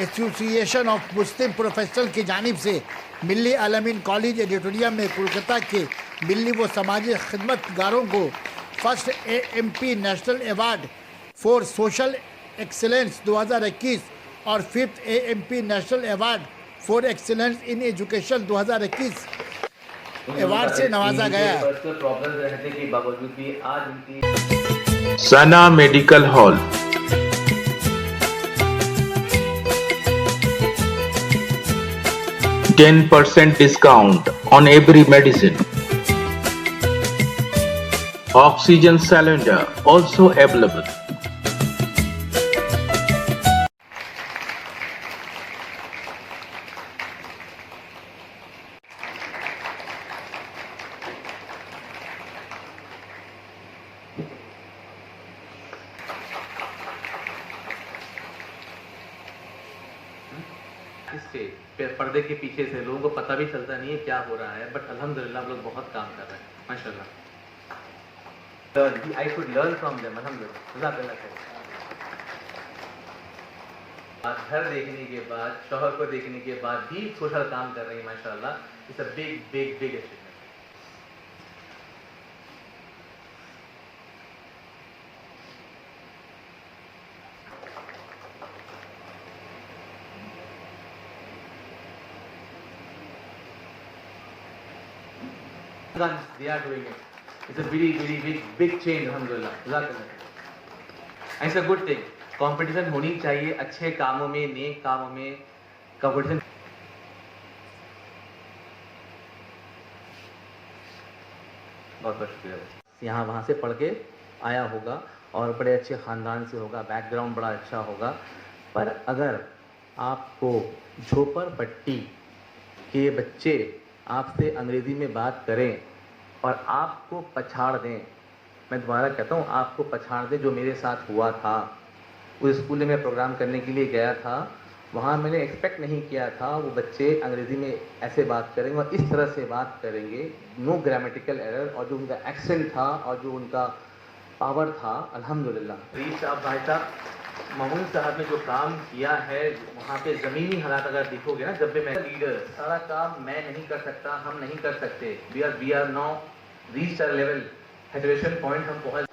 Association of Muslim professional की जानिब से मिल्ली अलमीन कॉलेज एडिटोरियम में कोलकाता के मिल्ली व समाजी खिदमतगारों को first AMP national award for social excellence 2021 और fifth AMP national award for excellence in education 2021 award से नवाजा गया। प्रॉब्लम रहने के बावजूद भी आज उनकी सना medical hall 10% discount on every medicine. Oxygen cylinder also available. इससे पर्दे के पीछे से लोगों को पता भी चलता नहीं है क्या हो रहा है, बट अल्हम्दुलिल्लाह हम लोग बहुत काम कर रहे हैं माशाल्लाह। I should learn from them अल्हम्दुलिल्लाह। घर देखने के बाद, शौहर को देखने के बाद भी सोशल काम कर रही है माशाल्लाह। It's a big big big achievement. They are doing it. It's a very big change alhamdulillah. It's a good thing. Competition होनी चाहिए अच्छे कामों में, नेक कामों में competition। बहुत बहुत शुक्रिया। यहाँ वहाँ से पढ़ के आया होगा और बड़े अच्छे ख़ानदान से होगा, बैकग्राउंड बड़ा अच्छा होगा, पर अगर आपको झोपड़पट्टी के बच्चे आपसे अंग्रेज़ी में बात करें और आपको पछाड़ दें, मैं दोबारा कहता हूँ आपको पछाड़ दें, जो मेरे साथ हुआ था। उस स्कूल में प्रोग्राम करने के लिए गया था, वहाँ मैंने एक्सपेक्ट नहीं किया था वो बच्चे अंग्रेज़ी में ऐसे बात करेंगे और इस तरह से बात करेंगे, नो ग्रामेटिकल एरर, और जो उनका एक्सेंट था और जो उनका पावर था अल्हम्दुलिल्लाह। रीश साहब, भाई साहब, मामून साहब ने जो काम किया है वहाँ पे ज़मीनी हालात अगर देखोगे ना, जब भी मैं लीडर, सारा काम मैं नहीं कर सकता, हम नहीं कर सकते। We are now reach a level, saturation point हम पहुँच